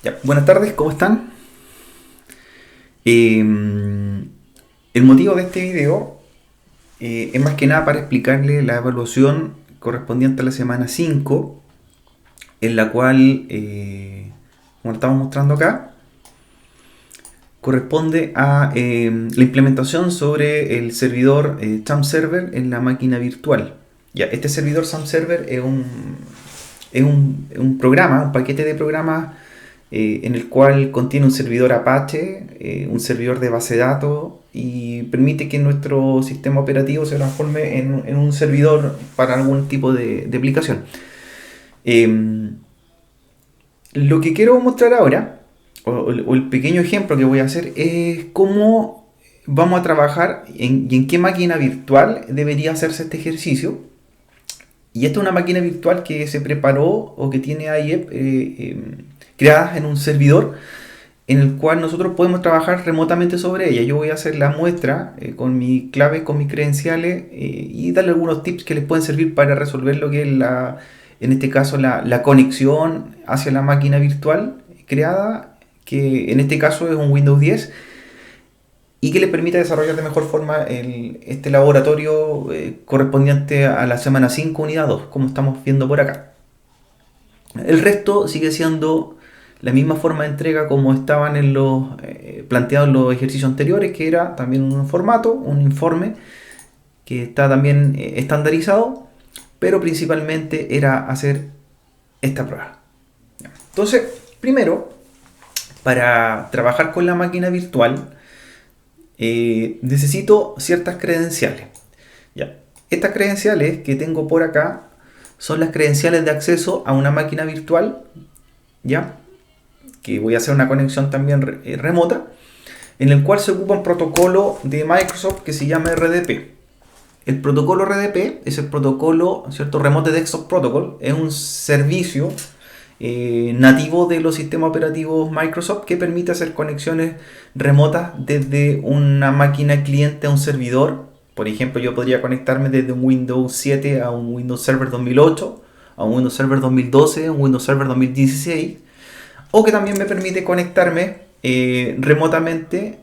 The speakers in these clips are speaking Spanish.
Ya, buenas tardes, ¿cómo están? El motivo de este video es más que nada para explicarle la evaluación correspondiente a la semana 5, en la cual, como lo estamos mostrando acá, corresponde a la implementación sobre el servidor SAM Server en la máquina virtual. Ya, este servidor SAM Server es un programa, un paquete de programas en el cual contiene un servidor Apache, un servidor de base de datos y permite que nuestro sistema operativo se transforme en un servidor para algún tipo de aplicación. Eh, lo que quiero mostrar ahora, o el pequeño ejemplo que voy a hacer, es cómo vamos a trabajar y en qué máquina virtual debería hacerse este ejercicio. Y esta es una máquina virtual que se preparó o que tiene IEP creadas en un servidor en el cual nosotros podemos trabajar remotamente sobre ella. Yo voy a hacer la muestra con mi clave, con mis credenciales y darle algunos tips que les pueden servir para resolver lo que es en este caso la conexión hacia la máquina virtual creada, que en este caso es un Windows 10 y que les permita desarrollar de mejor forma este laboratorio correspondiente a la semana 5, unidad 2, como estamos viendo por acá. El resto sigue siendo la misma forma de entrega como estaban en los planteados en los ejercicios anteriores, que era también un formato, un informe que está también estandarizado, pero principalmente era hacer esta prueba. Entonces, primero, para trabajar con la máquina virtual, necesito ciertas credenciales. Ya. Estas credenciales que tengo por acá son las credenciales de acceso a una máquina virtual, ¿ya? Que voy a hacer una conexión también remota, en el cual se ocupa un protocolo de Microsoft que se llama RDP. El protocolo RDP es el protocolo, ¿cierto? Remote Desktop Protocol, es un servicio nativo de los sistemas operativos Microsoft que permite hacer conexiones remotas desde una máquina cliente a un servidor. Por ejemplo, yo podría conectarme desde un Windows 7 a un Windows Server 2008, a un Windows Server 2012, a un Windows Server 2016, o que también me permite conectarme remotamente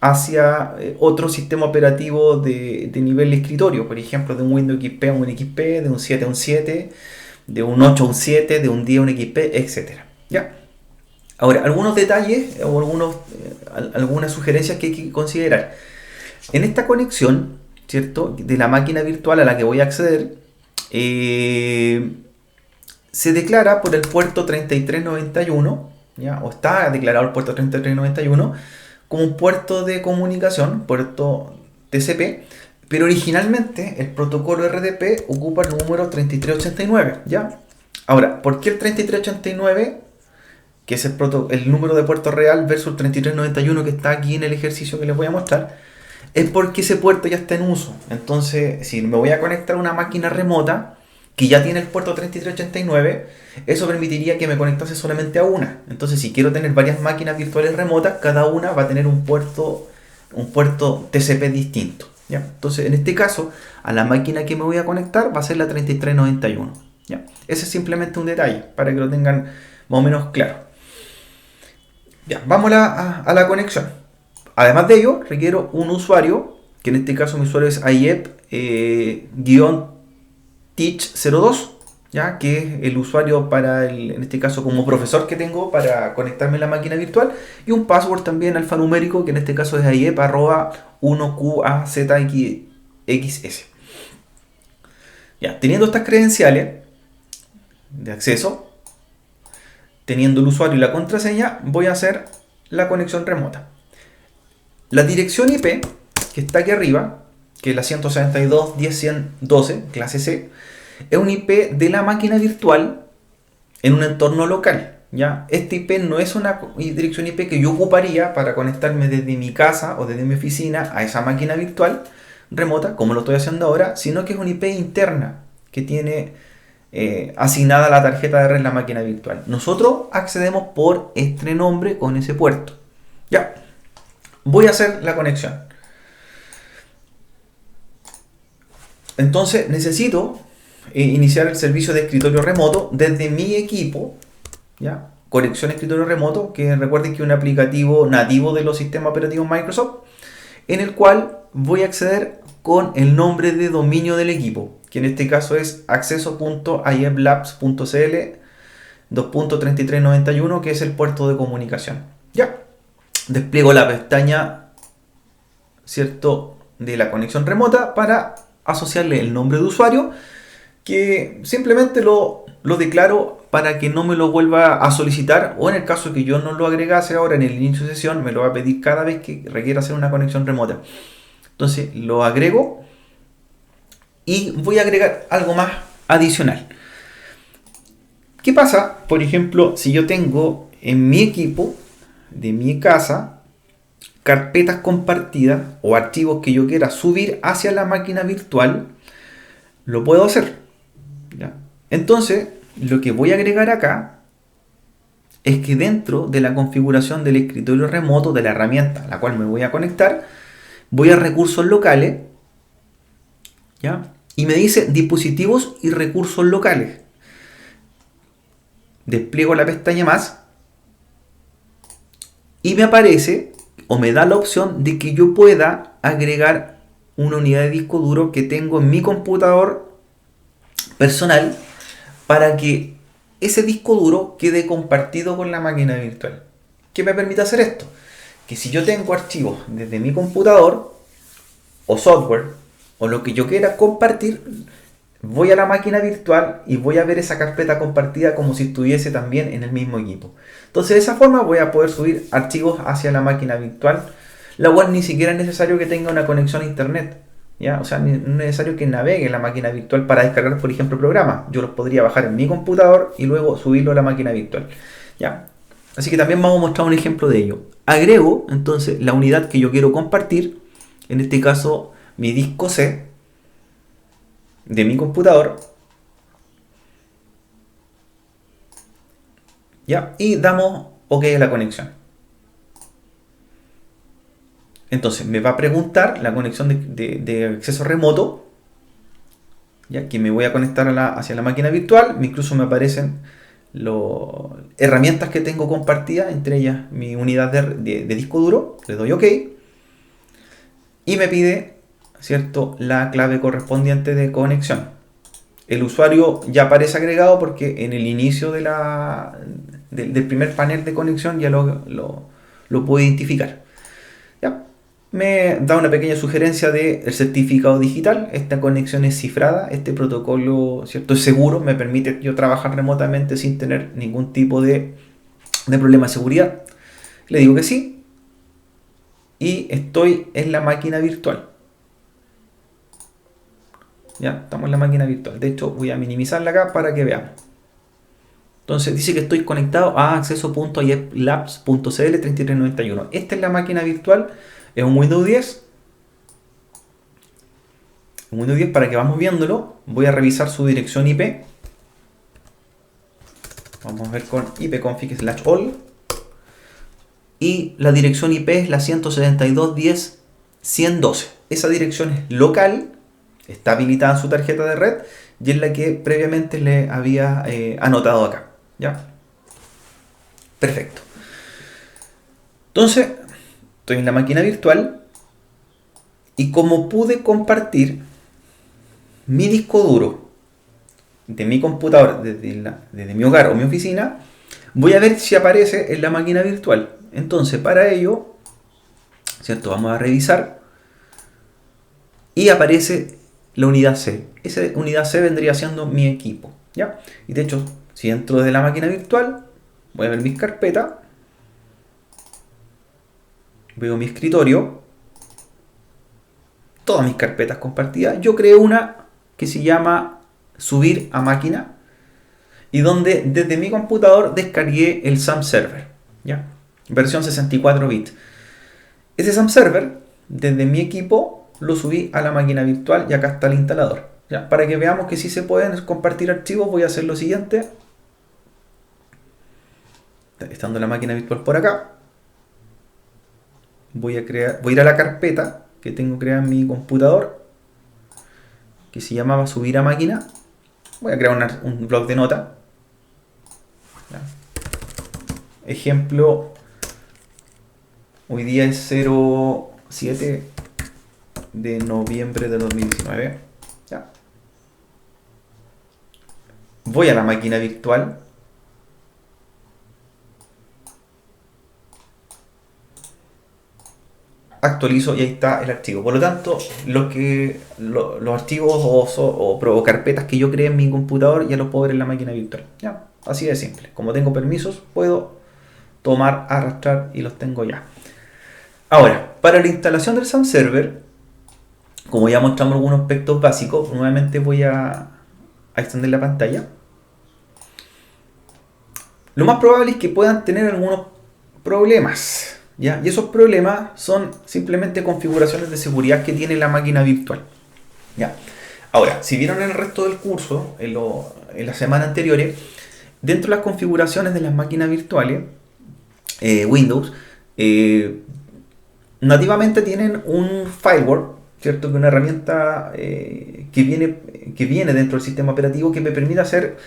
hacia otro sistema operativo de nivel de escritorio, por ejemplo, de un Windows XP a un XP, de un 7 a un 7, de un 8 a un 7, de un 10 a un XP, etc. ¿Ya? Ahora, algunos detalles o algunas sugerencias que hay que considerar. En esta conexión, ¿cierto?, de la máquina virtual a la que voy a acceder, se declara por el puerto 3391, ¿ya? O está declarado el puerto 3391 como un puerto de comunicación, puerto TCP, pero originalmente el protocolo RDP ocupa el número 3389, ¿ya? Ahora, ¿por qué el 3389, que es el número de puerto real, versus el 3391 que está aquí en el ejercicio que les voy a mostrar? Es porque ese puerto ya está en uso. Entonces, si me voy a conectar a una máquina remota que ya tiene el puerto 3389, eso permitiría que me conectase solamente a una. Entonces, si quiero tener varias máquinas virtuales remotas, cada una va a tener un puerto TCP distinto, ¿ya? Entonces, en este caso, a la máquina que me voy a conectar va a ser la 3391, ¿ya? Ese es simplemente un detalle para que lo tengan más o menos claro. Ya, vamos a la conexión. Además de ello, requiero un usuario, que en este caso mi usuario es IEP-Teach02, ¿ya? Que es el usuario en este caso como profesor que tengo para conectarme a la máquina virtual, y un password también alfanumérico, que en este caso es IEP@1QAZXS. Ya, teniendo estas credenciales de acceso, teniendo el usuario y la contraseña, voy a hacer la conexión remota. La dirección IP, que está aquí arriba, que es la 172.10.112, clase C, es un IP de la máquina virtual en un entorno local, ¿ya? Este IP no es una dirección IP que yo ocuparía para conectarme desde mi casa o desde mi oficina a esa máquina virtual remota, como lo estoy haciendo ahora, sino que es una IP interna que tiene asignada la tarjeta de red en la máquina virtual. Nosotros accedemos por este nombre con ese puerto. Ya. Voy a hacer la conexión. Entonces necesito iniciar el servicio de escritorio remoto desde mi equipo, ¿ya? conexión a escritorio remoto, que recuerden que es un aplicativo nativo de los sistemas operativos Microsoft, en el cual voy a acceder con el nombre de dominio del equipo, que en este caso es acceso.iemlabs.cl 2.3391, que es el puerto de comunicación. Ya, despliego la pestaña, ¿cierto?, de la conexión remota para asociarle el nombre de usuario, que simplemente lo declaro para que no me lo vuelva a solicitar, o en el caso que yo no lo agregase ahora en el inicio de sesión, me lo va a pedir cada vez que requiera hacer una conexión remota. Entonces lo agrego y voy a agregar algo más adicional. ¿Qué pasa, por ejemplo, si yo tengo en mi equipo de mi casa carpetas compartidas o archivos que yo quiera subir hacia la máquina virtual? Lo puedo hacer, ¿ya? Entonces, lo que voy a agregar acá es que dentro de la configuración del escritorio remoto de la herramienta a la cual me voy a conectar, voy a recursos locales, ¿ya? Y me dice dispositivos y recursos locales. Despliego la pestaña más y me aparece o me da la opción de que yo pueda agregar una unidad de disco duro que tengo en mi computador personal para que ese disco duro quede compartido con la máquina virtual. ¿Qué me permite hacer esto? Que si yo tengo archivos desde mi computador o software o lo que yo quiera compartir, voy a la máquina virtual y voy a ver esa carpeta compartida como si estuviese también en el mismo equipo. Entonces de esa forma voy a poder subir archivos hacia la máquina virtual, la cual ni siquiera es necesario que tenga una conexión a internet, ¿ya? O sea, no es necesario que navegue en la máquina virtual para descargar, por ejemplo, programas. Yo los podría bajar en mi computador y luego subirlo a la máquina virtual, ¿ya? Así que también vamos a mostrar un ejemplo de ello. Agrego entonces la unidad que yo quiero compartir, en este caso mi disco C de mi computador, ¿ya? Y damos OK a la conexión. Entonces me va a preguntar la conexión de acceso remoto, ya que me voy a conectar hacia la máquina virtual. Incluso me aparecen las herramientas que tengo compartidas, entre ellas mi unidad de disco duro. Le doy OK y me pide, ¿cierto?, la clave correspondiente de conexión. El usuario ya aparece agregado porque en el inicio del primer panel de conexión ya lo puedo identificar. ¿Ya? Me da una pequeña sugerencia del certificado digital. Esta conexión es cifrada. Este protocolo, ¿cierto?, es seguro. Me permite yo trabajar remotamente sin tener ningún tipo de problema de seguridad. Le digo que sí. Y estoy en la máquina virtual. Ya, estamos en la máquina virtual. De hecho, voy a minimizarla acá para que veamos. Entonces dice que estoy conectado a acceso.iemlabs.cl 3391. Esta es la máquina virtual. Es un Windows 10. Un Windows 10, para que vamos viéndolo. Voy a revisar su dirección IP. Vamos a ver con ipconfig/all. Y la dirección IP es la 172.10.112. Esa dirección es local. Está habilitada en su tarjeta de red y es la que previamente le había anotado acá, ¿ya? Perfecto. Entonces, estoy en la máquina virtual y como pude compartir mi disco duro de mi computador desde mi hogar o mi oficina, voy a ver si aparece en la máquina virtual. Entonces, para ello, ¿cierto?, vamos a revisar y aparece la unidad C. Esa unidad C vendría siendo mi equipo, ¿ya? Y de hecho, si entro desde la máquina virtual, voy a ver mis carpetas, veo mi escritorio, todas mis carpetas compartidas. Yo creé una que se llama subir a máquina y donde desde mi computador descargué el SAM Server, ¿ya? Versión 64 bits. Ese SAM Server, desde mi equipo, lo subí a la máquina virtual y acá está el instalador. ¿Ya? Para que veamos que sí se pueden compartir archivos, voy a hacer lo siguiente. Estando la máquina virtual por acá, voy a ir a la carpeta que tengo creada en mi computador, que se llamaba subir a máquina. Voy a crear un blog de notas. ¿Ya? ejemplo, hoy día es 07 de noviembre de 2019. Ya. Voy a la máquina virtual. Actualizo y ahí está el archivo. Por lo tanto, los archivos o carpetas que yo creé en mi computador ya los puedo ver en la máquina virtual. Ya, así de simple. Como tengo permisos, puedo tomar, arrastrar y los tengo ya. Ahora, para la instalación del SAM Server, como ya mostramos algunos aspectos básicos, nuevamente voy a extender la pantalla. Lo más probable es que puedan tener algunos problemas. ¿Ya? Y esos problemas son simplemente configuraciones de seguridad que tiene la máquina virtual. ¿Ya? Ahora, si vieron el resto del curso, en las semanas anteriores, dentro de las configuraciones de las máquinas virtuales, Windows, nativamente tienen un firewall, ¿cierto? Que es una herramienta que viene dentro del sistema operativo que me permite hacer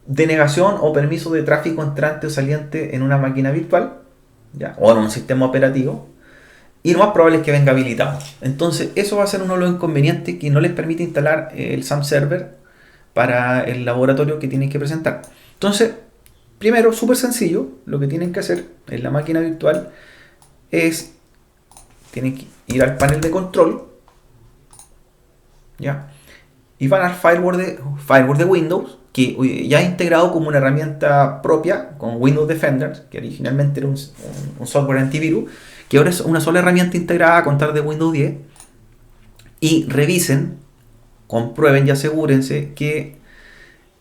denegación o permiso de tráfico entrante o saliente en una máquina virtual. ¿Ya? O en un sistema operativo, y lo más probable es que venga habilitado. Entonces eso va a ser uno de los inconvenientes que no les permite instalar el SAM Server para el laboratorio que tienen que presentar. Entonces, primero, súper sencillo, lo que tienen que hacer en la máquina virtual es, tienen que ir al panel de control, ¿ya? Y van al firewall de Windows, que ya es integrado como una herramienta propia con Windows Defender, que originalmente era un software antivirus, que ahora es una sola herramienta integrada a contar de Windows 10. Y revisen, comprueben y asegúrense que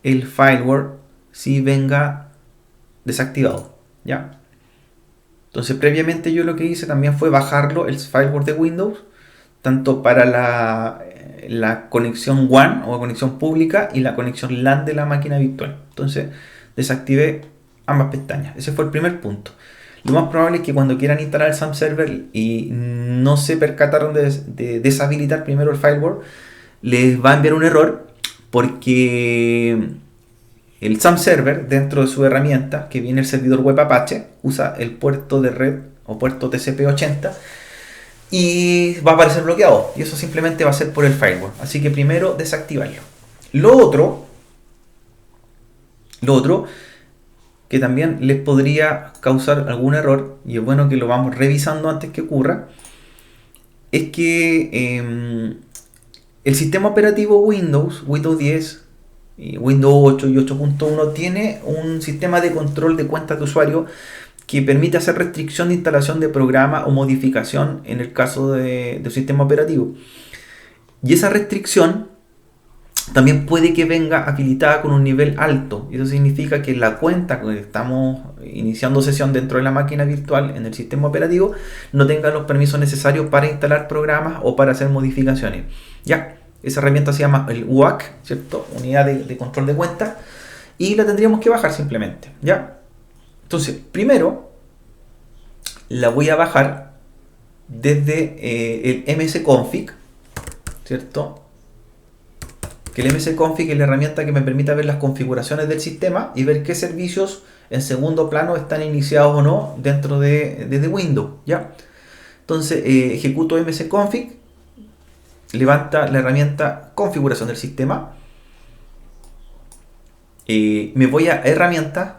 el firewall sí venga desactivado, ¿ya? Entonces previamente yo lo que hice también fue bajarlo, el firewall de Windows, tanto para la conexión WAN o conexión pública y la conexión LAN de la máquina virtual. Entonces desactivé ambas pestañas. Ese fue el primer punto. Lo más probable es que cuando quieran instalar el SAM Server y no se percataron de deshabilitar primero el firewall, les va a enviar un error porque el SAM Server, dentro de su herramienta que viene el servidor web Apache, usa el puerto de red o puerto TCP/80 y va a aparecer bloqueado, y eso simplemente va a ser por el firewall. Así que primero desactivarlo. Lo otro que también les podría causar algún error, y es bueno que lo vamos revisando antes que ocurra, es que el sistema operativo Windows 10, Windows 8 y 8.1 tiene un sistema de control de cuentas de usuario que permite hacer restricción de instalación de programa o modificación en el caso de sistema operativo. Y esa restricción también puede que venga habilitada con un nivel alto. Y eso significa que la cuenta con la que estamos iniciando sesión dentro de la máquina virtual en el sistema operativo no tenga los permisos necesarios para instalar programas o para hacer modificaciones. Ya, esa herramienta se llama el UAC, ¿cierto? Unidad de control de cuentas. Y la tendríamos que bajar simplemente, ¿ya? Entonces, primero la voy a bajar desde el msconfig, ¿cierto? Que el msconfig es la herramienta que me permite ver las configuraciones del sistema y ver qué servicios en segundo plano están iniciados o no dentro de Windows, ¿ya? Entonces, ejecuto msconfig, levanta la herramienta configuración del sistema, me voy a herramientas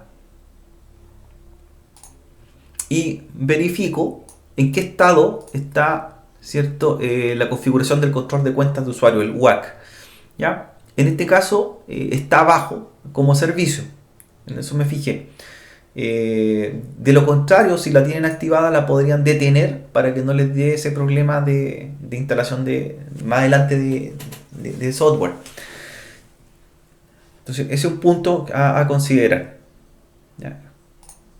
y verifico en qué estado está, ¿cierto? La configuración del control de cuentas de usuario, el UAC, ¿ya? En este caso está abajo como servicio, en eso me fijé. De lo contrario, si la tienen activada, la podrían detener para que no les dé ese problema de instalación más adelante de software. Entonces ese es un punto a considerar, ¿ya?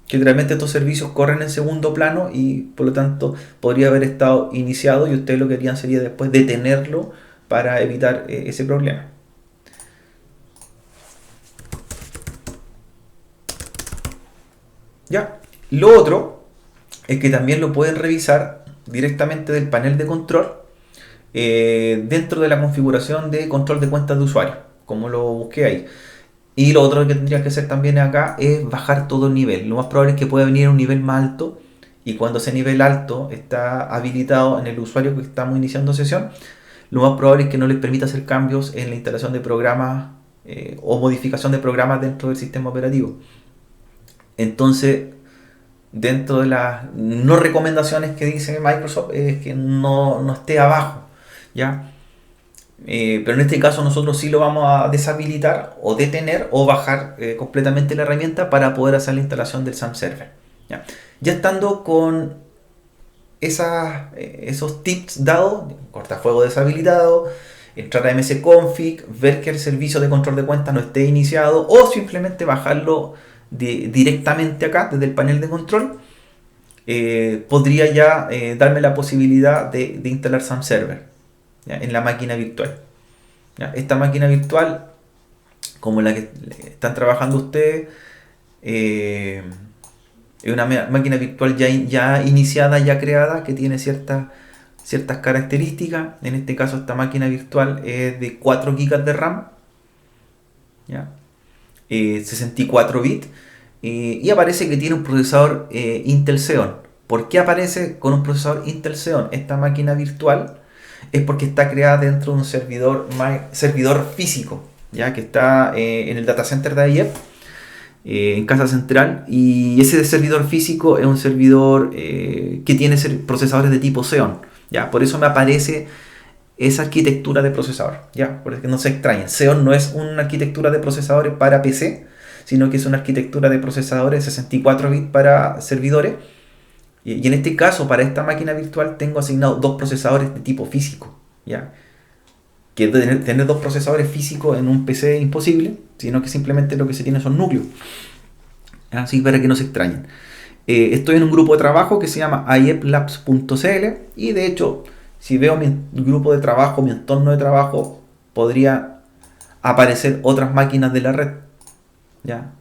Que realmente estos servicios corren en segundo plano y por lo tanto podría haber estado iniciado y ustedes lo que harían sería después detenerlo para evitar ese problema. ¿Ya? Lo otro es que también lo pueden revisar directamente del panel de control dentro de la configuración de control de cuentas de usuario, como lo busqué ahí. Y lo otro que tendrías que hacer también acá es bajar todo el nivel. Lo más probable es que pueda venir a un nivel más alto, y cuando ese nivel alto está habilitado en el usuario que estamos iniciando sesión, lo más probable es que no les permita hacer cambios en la instalación de programas o modificación de programas dentro del sistema operativo. Entonces, dentro de las no recomendaciones que dice Microsoft es que no esté abajo, ¿ya? Pero en este caso nosotros sí lo vamos a deshabilitar o detener o bajar completamente la herramienta para poder hacer la instalación del SAM Server. Ya estando con esos tips dados, cortafuego deshabilitado, entrar a msconfig, ver que el servicio de control de cuentas no esté iniciado o simplemente bajarlo directamente acá desde el panel de control, podría ya darme la posibilidad de instalar SAM Server, ¿ya?, en la máquina virtual. ¿Ya? Esta máquina virtual, como la que están trabajando ustedes, es una máquina virtual ya iniciada, ya creada, que tiene ciertas características. En este caso, esta máquina virtual es de 4 GB de RAM, ¿ya? 64 bits, y aparece que tiene un procesador Intel Xeon. ¿Por qué aparece con un procesador Intel Xeon esta máquina virtual? Es porque está creada dentro de un servidor físico, ya que está en el data center de IEP, en Casa Central, y ese servidor físico es un servidor que tiene procesadores de tipo Xeon, ya, por eso me aparece esa arquitectura de procesador, ya, porque no se extrañen. Xeon no es una arquitectura de procesadores para PC, sino que es una arquitectura de procesadores 64 bits para servidores. Y en este caso, para esta máquina virtual, tengo asignado 2 procesadores de tipo físico, ¿ya? Que tener 2 procesadores físicos en un PC es imposible, sino que simplemente lo que se tiene son núcleos. Así para que no se extrañen. Estoy en un grupo de trabajo que se llama ieplabs.cl, y de hecho, si veo mi grupo de trabajo, mi entorno de trabajo, podría aparecer otras máquinas de la red, ¿ya?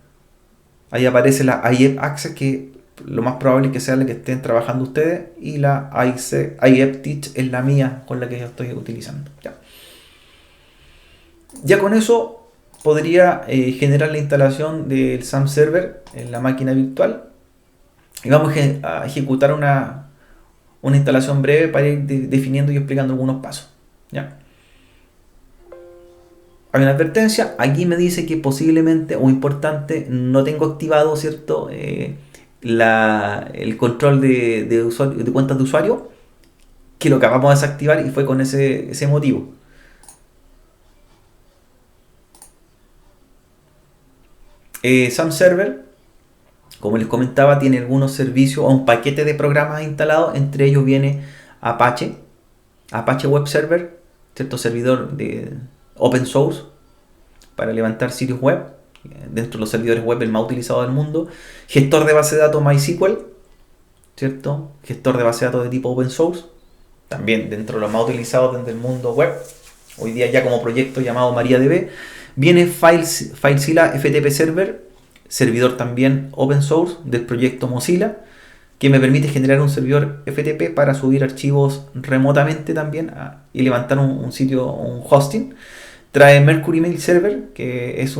Ahí aparece la IEP Access, que lo más probable es que sea la que estén trabajando ustedes, y la IEP Teach es la mía con la que yo estoy utilizando. Ya con eso podría generar la instalación del SAM Server en la máquina virtual, y vamos a ejecutar una instalación breve para ir definiendo y explicando algunos pasos. ¿Ya? Hay una advertencia, aquí me dice que posiblemente o importante no tengo activado, ¿cierto?, el control de cuentas de usuario, que lo acabamos de desactivar y fue con ese motivo. SAM Server, como les comentaba, tiene algunos servicios o un paquete de programas instalados. Entre ellos viene Apache Web Server, ¿cierto?, servidor de open source para levantar sitios web, dentro de los servidores web el más utilizado del mundo. Gestor de base de datos MySQL, ¿cierto?, gestor de base de datos de tipo open source, también dentro de los más utilizados dentro del mundo web, hoy día ya como proyecto llamado MariaDB. Viene FileZilla FTP Server, servidor también open source del proyecto Mozilla, que me permite generar un servidor FTP para subir archivos remotamente también y levantar un sitio, un hosting. Trae Mercury Mail Server, que es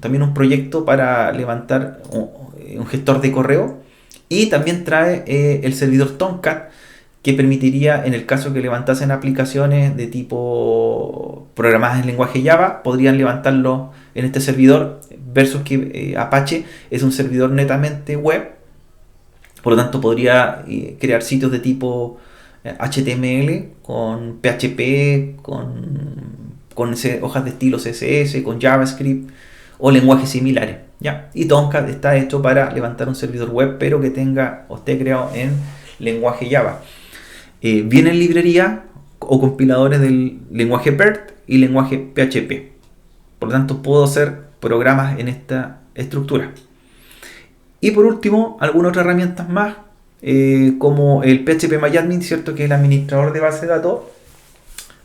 también un proyecto para levantar un gestor de correo. Y también trae el servidor Tomcat, que permitiría, en el caso que levantasen aplicaciones de tipo programadas en lenguaje Java, podrían levantarlo en este servidor, versus que Apache es un servidor netamente web. Por lo tanto, podría crear sitios de tipo HTML, con PHP, con hojas de estilo CSS, con JavaScript o lenguajes similares, ¿ya? Y Tomcat está hecho para levantar un servidor web, pero que tenga o esté creado en lenguaje Java. Vienen librerías o compiladores del lenguaje PERT y lenguaje PHP. Por lo tanto, puedo hacer programas en esta estructura. Y por último, algunas otras herramientas más, como el PHPMyAdmin, ¿cierto?, que es el administrador de base de datos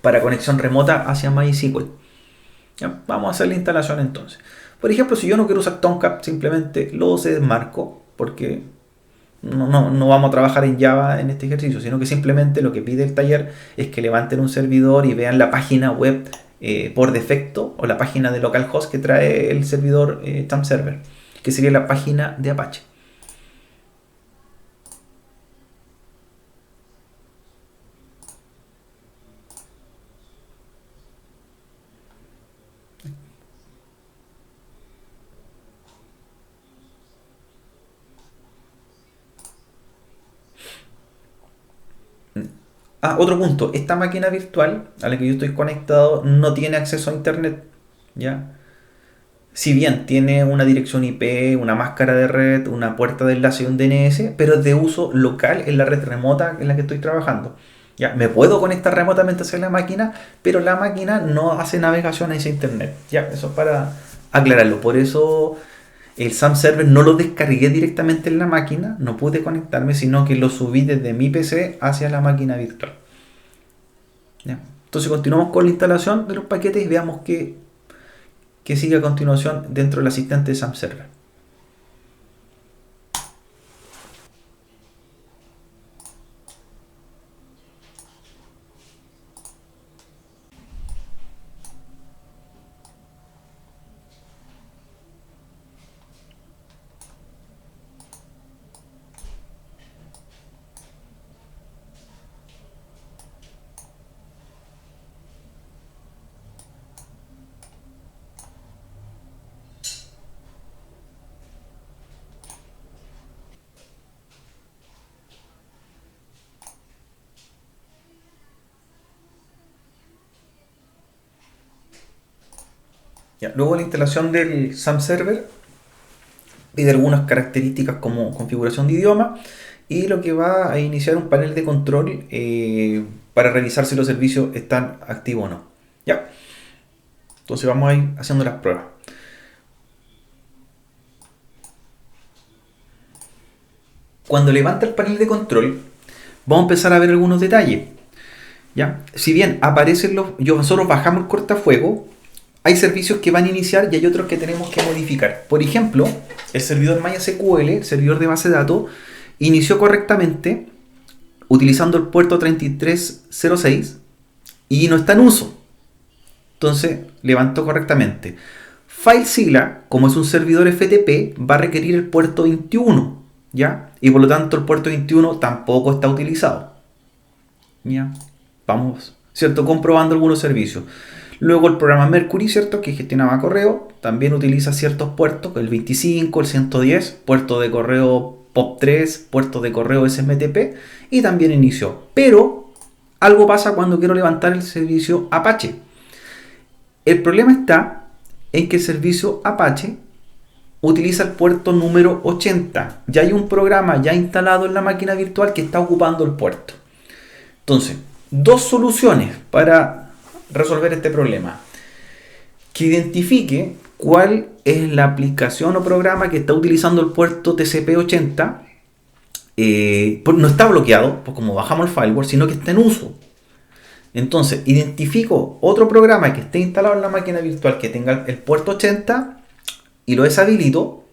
para conexión remota hacia MySQL. ¿Ya? Vamos a hacer la instalación entonces. Por ejemplo, si yo no quiero usar Tomcat, simplemente lo desmarco, porque no vamos a trabajar en Java en este ejercicio, sino que simplemente lo que pide el taller es que levanten un servidor y vean la página web por defecto, o la página de localhost que trae el servidor XAMPP Server, que sería la página de Apache. Otro punto, esta máquina virtual a la que yo estoy conectado no tiene acceso a internet, ¿ya? Si bien tiene una dirección IP, una máscara de red, una puerta de enlace y un DNS, pero es de uso local en la red remota en la que estoy trabajando. Ya, me puedo conectar remotamente hacia la máquina, pero la máquina no hace navegación a ese internet. Ya, eso es para aclararlo. Por eso el SAM Server no lo descargué directamente en la máquina, no pude conectarme, sino que lo subí desde mi PC hacia la máquina virtual. ¿Ya? Entonces continuamos con la instalación de los paquetes y veamos que sigue a continuación dentro del asistente de SAM Server. Ya, luego la instalación del SAM Server pide algunas características como configuración de idioma y lo que va a iniciar un panel de control para revisar si los servicios están activos o no. Ya, entonces vamos a ir haciendo las pruebas. Cuando levanta el panel de control, vamos a empezar a ver algunos detalles. ¿Ya? Si bien aparecen nosotros bajamos el cortafuego, hay servicios que van a iniciar y hay otros que tenemos que modificar. Por ejemplo, el servidor MySQL, el servidor de base de datos, inició correctamente utilizando el puerto 3306 y no está en uso. Entonces, levantó correctamente. FileZilla, como es un servidor FTP, va a requerir el puerto 21, ¿ya? Y por lo tanto el puerto 21 tampoco está utilizado. ¿Ya? Vamos, ¿cierto? Comprobando algunos servicios. Luego el programa Mercury, ¿cierto? Que gestionaba correo, también utiliza ciertos puertos, el 25, el 110, puerto de correo POP3, puerto de correo SMTP, y también inició. Pero algo pasa cuando quiero levantar el servicio Apache. El problema está en que el servicio Apache utiliza el puerto número 80. Ya hay un programa ya instalado en la máquina virtual que está ocupando el puerto. Entonces, dos soluciones para resolver este problema. Que identifique cuál es la aplicación o programa que está utilizando el puerto TCP80. No está bloqueado, pues como bajamos el firewall, sino que está en uso. Entonces, identifico otro programa que esté instalado en la máquina virtual que tenga el puerto 80 y lo deshabilito.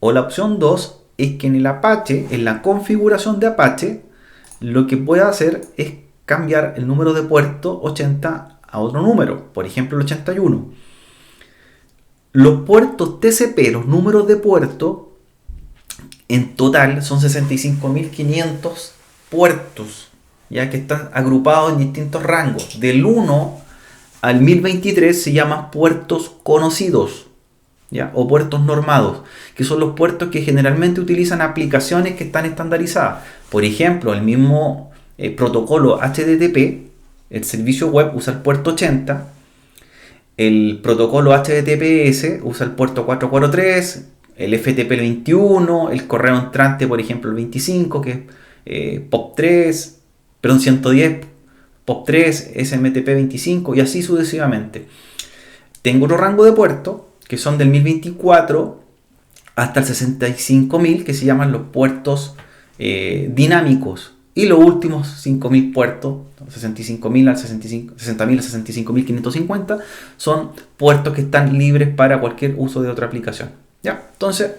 O la opción 2 es que en el Apache, en la configuración de Apache, lo que pueda hacer es cambiar el número de puerto 80 a otro número, por ejemplo el 81. Los puertos TCP, los números de puerto, en total son 65.500 puertos, ya que están agrupados en distintos rangos. Del 1 al 1023 se llaman puertos conocidos, ¿ya? O puertos normados, que son los puertos que generalmente utilizan aplicaciones que están estandarizadas. Por ejemplo, el mismo protocolo HTTP, el servicio web usa el puerto 80, el protocolo HTTPS usa el puerto 443, el FTP el 21, el correo entrante, por ejemplo, el 25, que es POP3, perdón, 110, POP3, SMTP 25 y así sucesivamente. Tengo otro rango de puertos que son del 1024 hasta el 65.000, que se llaman los puertos dinámicos. Y los últimos 5.000 puertos, 65.000 al 60.000 a 65.550, son puertos que están libres para cualquier uso de otra aplicación. ¿Ya? Entonces,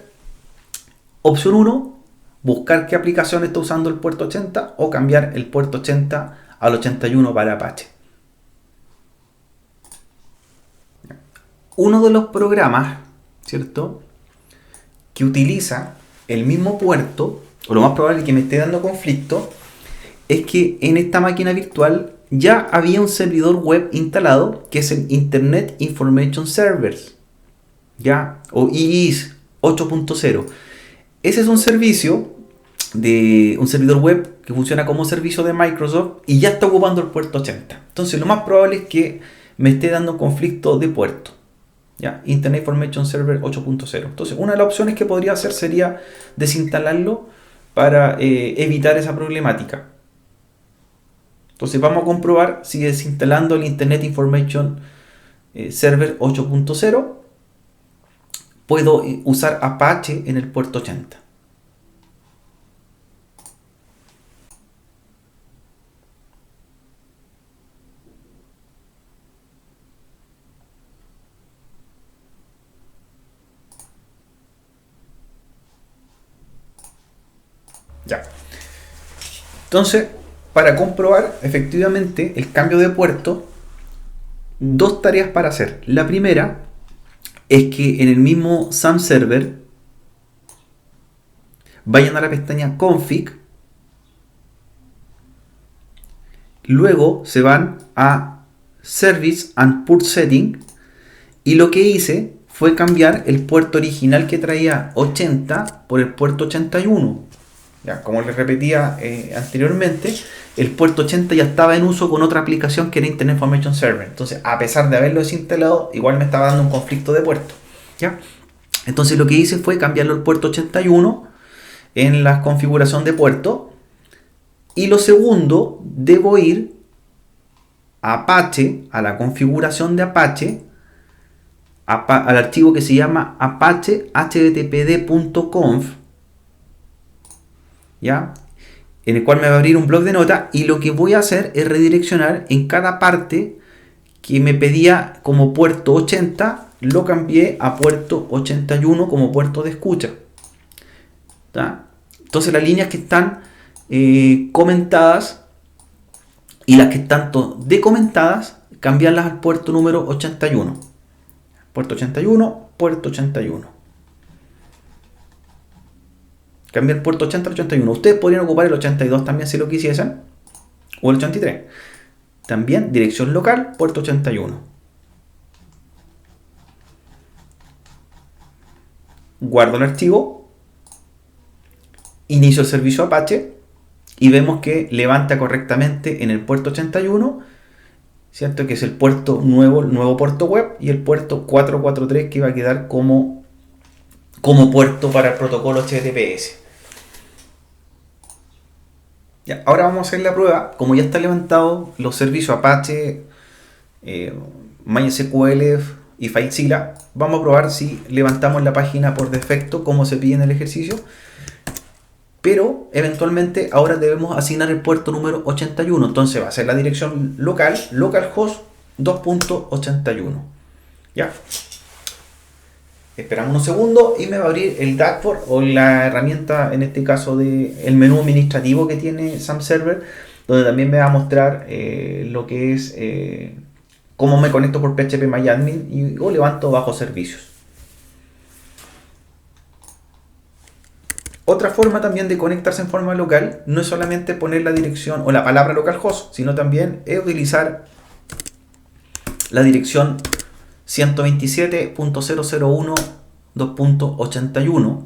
opción 1, buscar qué aplicación está usando el puerto 80 o cambiar el puerto 80 al 81 para Apache. uno de los programas, ¿cierto?, que utiliza el mismo puerto, o lo más probable que me esté dando conflicto, es que en esta máquina virtual ya había un servidor web instalado, que es el Internet Information Servers, ¿ya? O IIS 8.0. Ese es un servicio de un servidor web que funciona como servicio de Microsoft y ya está ocupando el puerto 80. Entonces lo más probable es que me esté dando un conflicto de puerto, ¿ya? Internet Information Server 8.0. Entonces una de las opciones que podría hacer sería desinstalarlo para evitar esa problemática. Entonces vamos a comprobar si desinstalando el Internet Information Server 8.0 puedo usar Apache en el puerto 80. Ya. Entonces, para comprobar efectivamente el cambio de puerto, dos tareas para hacer. La primera es que en el mismo SAM Server vayan a la pestaña Config, luego se van a Service and Port Setting y lo que hice fue cambiar el puerto original que traía 80 por el puerto 81. Ya, como les repetía anteriormente, el puerto 80 ya estaba en uso con otra aplicación que era Internet Information Server. Entonces, a pesar de haberlo desinstalado, igual me estaba dando un conflicto de puerto, ¿ya? Entonces lo que hice fue cambiarlo al puerto 81 en la configuración de puerto. Y lo segundo, debo ir a Apache, a la configuración de Apache, al archivo que se llama apache httpd.conf, ¿ya?, en el cual me va a abrir un bloc de notas, y lo que voy a hacer es redireccionar en cada parte que me pedía como puerto 80, lo cambié a puerto 81 como puerto de escucha, ¿tá? Entonces las líneas que están comentadas y las que están decomentadas, cambiarlas al puerto número 81. Puerto 81, puerto 81. Cambiar el puerto 80 al 81. Ustedes podrían ocupar el 82 también si lo quisiesen, o el 83. También dirección local, puerto 81. Guardo el archivo, inicio el servicio Apache y vemos que levanta correctamente en el puerto 81, ¿cierto?, que es el puerto nuevo, el nuevo puerto web, y el puerto 443 que va a quedar como puerto para el protocolo HTTPS. Ya, ahora vamos a hacer la prueba. Como ya está levantado los servicios Apache, MySQL y FileZilla, vamos a probar si levantamos la página por defecto como se pide en el ejercicio. Pero eventualmente ahora debemos asignar el puerto número 81. Entonces va a ser la dirección local, localhost 2.81. Ya. Esperamos unos segundos y me va a abrir el dashboard, o la herramienta, en este caso el menú administrativo que tiene SAM Server, donde también me va a mostrar lo que es cómo me conecto por PHPMyAdmin o levanto bajo servicios. Otra forma también de conectarse en forma local no es solamente poner la dirección o la palabra localhost, sino también es utilizar la dirección 127.001.2.81.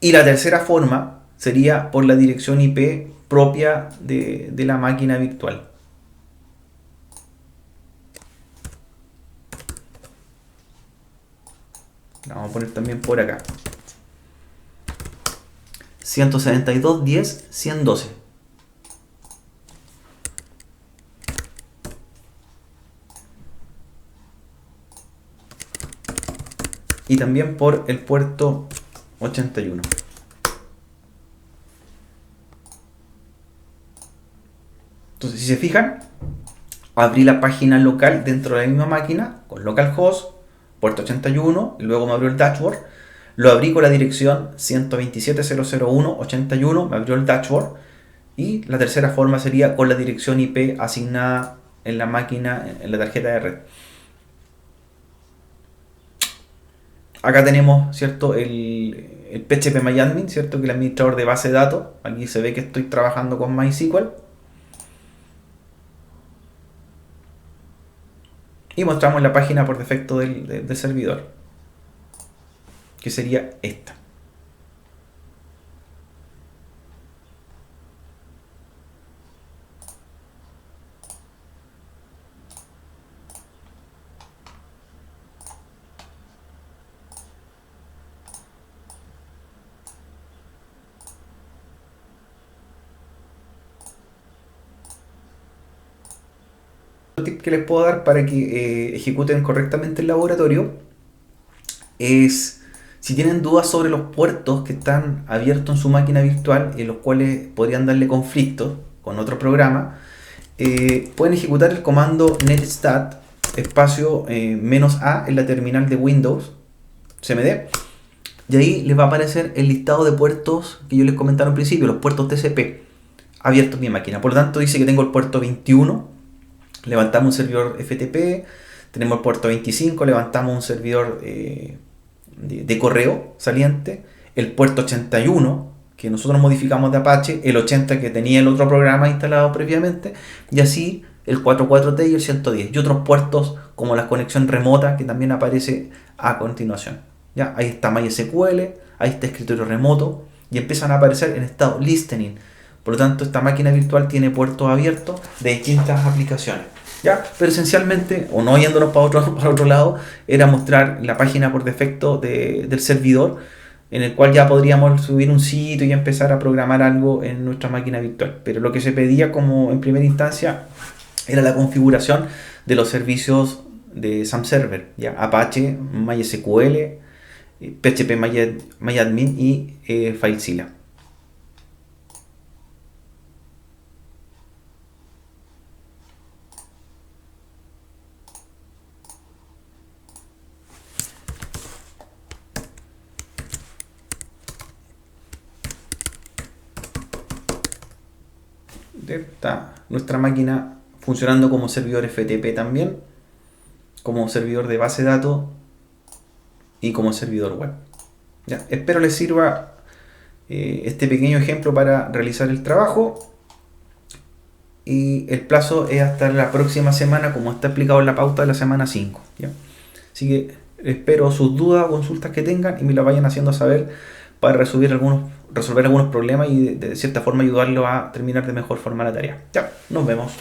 Y la tercera forma sería por la dirección IP propia de la máquina virtual. La vamos a poner también por acá. 172.10.112. Y también por el puerto 81. Entonces, si se fijan, abrí la página local dentro de la misma máquina con localhost, puerto 81, y luego me abrió el dashboard. Lo abrí con la dirección 127.001.81, me abrió el dashboard. Y la tercera forma sería con la dirección IP asignada en la máquina, en la tarjeta de red. Acá tenemos, ¿cierto? El PHPMyAdmin, ¿cierto? Que es el administrador de base de datos. Aquí se ve que estoy trabajando con MySQL. Y mostramos la página por defecto del servidor, que sería esta. Tip que les puedo dar para que ejecuten correctamente el laboratorio es, si tienen dudas sobre los puertos que están abiertos en su máquina virtual y los cuales podrían darle conflictos con otro programa, pueden ejecutar el comando netstat espacio -a en la terminal de Windows CMD, y ahí les va a aparecer el listado de puertos que yo les comentaba al principio, los puertos TCP abiertos en mi máquina. Por lo tanto, dice que tengo el puerto 21, levantamos un servidor FTP, tenemos el puerto 25, levantamos un servidor de correo saliente, el puerto 81, que nosotros modificamos de Apache, el 80 que tenía el otro programa instalado previamente, y así el 44T y el 110, y otros puertos como la conexión remota que también aparece a continuación. ¿Ya? Ahí está MySQL, ahí está escritorio remoto, y empiezan a aparecer en estado listening. Por lo tanto, esta máquina virtual tiene puertos abiertos de distintas aplicaciones. ¿Ya? Pero esencialmente, o no yéndonos para otro lado, era mostrar la página por defecto del servidor, en el cual ya podríamos subir un sitio y empezar a programar algo en nuestra máquina virtual. Pero lo que se pedía como en primera instancia era la configuración de los servicios de SAM Server, ¿ya? Apache, MySQL, PHPMyAdmin y FileZilla. Está nuestra máquina funcionando como servidor FTP también, como servidor de base de datos y como servidor web. Ya, espero les sirva este pequeño ejemplo para realizar el trabajo, y el plazo es hasta la próxima semana, como está explicado en la pauta de la semana 5. ¿Ya? Así que espero sus dudas o consultas que tengan y me las vayan haciendo saber para resolver algunos problemas y de cierta forma ayudarlos a terminar de mejor forma la tarea. Ya, nos vemos.